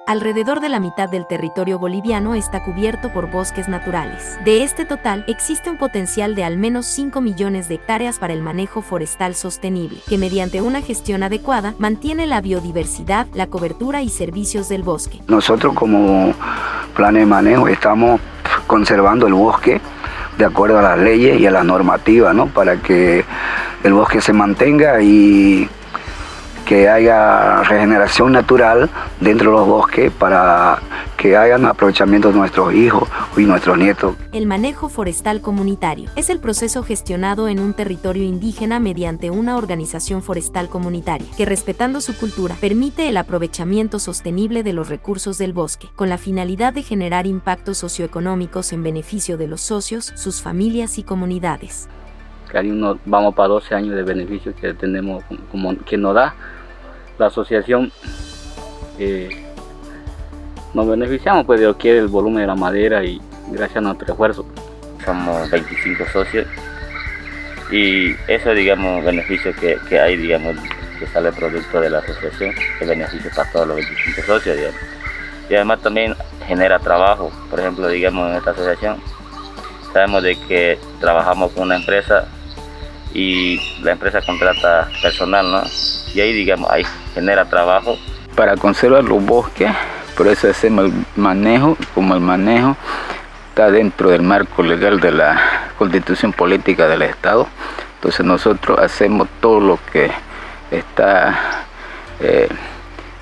Alrededor de la mitad del territorio boliviano está cubierto por bosques naturales. De este total, existe un potencial de al menos 5 millones de hectáreas para el manejo forestal sostenible, que mediante una gestión adecuada mantiene la biodiversidad, la cobertura y servicios del bosque. Nosotros como plan de manejo estamos conservando el bosque de acuerdo a las leyes y a las normativas, ¿no? Para que el bosque se mantenga y que haya regeneración natural dentro de los bosques para que hagan aprovechamiento de nuestros hijos y nuestros nietos. El manejo forestal comunitario es el proceso gestionado en un territorio indígena mediante una organización forestal comunitaria que, respetando su cultura, permite el aprovechamiento sostenible de los recursos del bosque, con la finalidad de generar impactos socioeconómicos en beneficio de los socios, sus familias y comunidades. Vamos para 12 años de beneficios que tenemos, que nos da la asociación. Nos beneficiamos pues de lo que es el volumen de la madera y gracias a nuestro esfuerzo. Somos 25 socios y eso, digamos, beneficio que hay, digamos, que sale producto de la asociación, es beneficio para todos los 25 socios, digamos. Y además también genera trabajo. Por ejemplo, digamos, en esta asociación sabemos de que trabajamos con una empresa y la empresa contrata personal, ¿no? Y ahí, digamos, ahí genera trabajo. Para conservar los bosques, por eso hacemos el manejo, como el manejo está dentro del marco legal de la Constitución Política del Estado. Entonces nosotros hacemos todo lo que está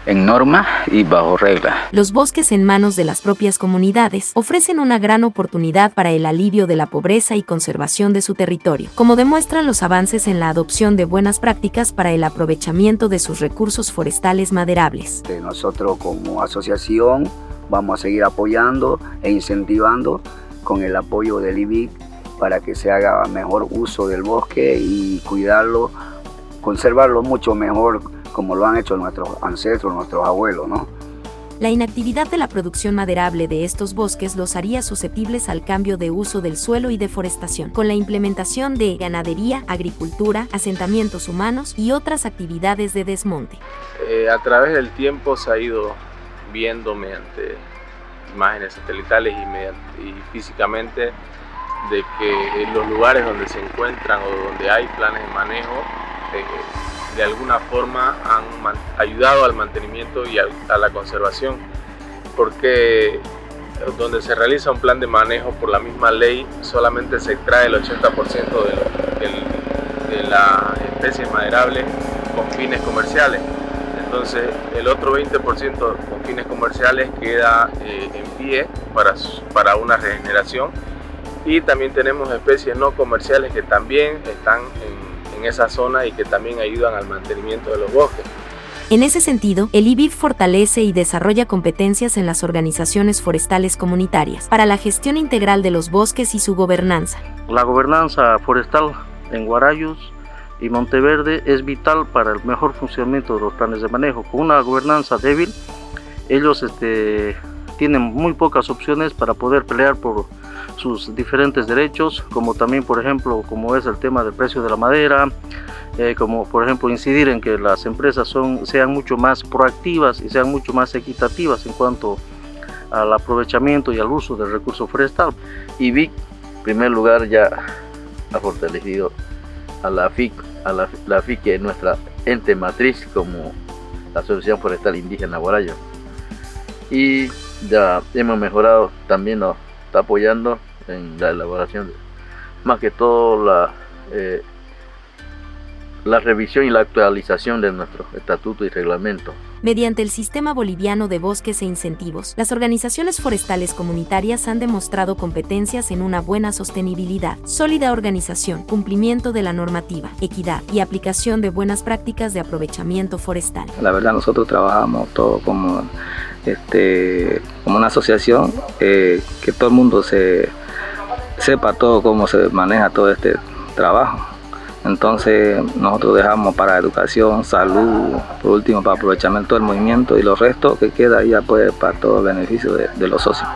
en norma y bajo regla. Los bosques en manos de las propias comunidades ofrecen una gran oportunidad para el alivio de la pobreza y conservación de su territorio, como demuestran los avances en la adopción de buenas prácticas para el aprovechamiento de sus recursos forestales maderables. Nosotros como asociación vamos a seguir apoyando e incentivando con el apoyo del IBIC para que se haga mejor uso del bosque y cuidarlo, conservarlo mucho mejor como lo han hecho nuestros ancestros, nuestros abuelos, ¿no? La inactividad de la producción maderable de estos bosques los haría susceptibles al cambio de uso del suelo y deforestación, con la implementación de ganadería, agricultura, asentamientos humanos y otras actividades de desmonte. A través del tiempo se ha ido viendo mediante imágenes satelitales y físicamente de que en los lugares donde se encuentran o donde hay planes de manejo, de alguna forma han ayudado al mantenimiento y a la conservación, porque donde se realiza un plan de manejo por la misma ley solamente se extrae el 80% de las especies maderables con fines comerciales. Entonces el otro 20% con fines comerciales queda en pie para una regeneración, y también tenemos especies no comerciales que también están en esa zona y que también ayudan al mantenimiento de los bosques. En ese sentido, el IBIF fortalece y desarrolla competencias en las organizaciones forestales comunitarias para la gestión integral de los bosques y su gobernanza. La gobernanza forestal en Guarayos y Monteverde es vital para el mejor funcionamiento de los planes de manejo. Con una gobernanza débil, ellos tienen muy pocas opciones para poder pelear por sus diferentes derechos, como también, por ejemplo, como es el tema del precio de la madera, como por ejemplo incidir en que las empresas sean mucho más proactivas y sean mucho más equitativas en cuanto al aprovechamiento y al uso del recurso forestal. IBIC, en primer lugar, ya ha fortalecido a la FIC, la FIC que es nuestra ente matriz como la Asociación Forestal Indígena Guarayo, y ya hemos mejorado, también nos está apoyando en la elaboración, más que todo la revisión y la actualización de nuestro estatuto y reglamento. Mediante el Sistema Boliviano de Bosques e Incentivos, las organizaciones forestales comunitarias han demostrado competencias en una buena sostenibilidad, sólida organización, cumplimiento de la normativa, equidad y aplicación de buenas prácticas de aprovechamiento forestal. La verdad, nosotros trabajamos todo como una asociación, que todo el mundo sepa todo cómo se maneja todo este trabajo. Entonces nosotros dejamos para educación, salud, por último para aprovechamiento del movimiento, y los restos que queda ya pues para todo el beneficio de los socios.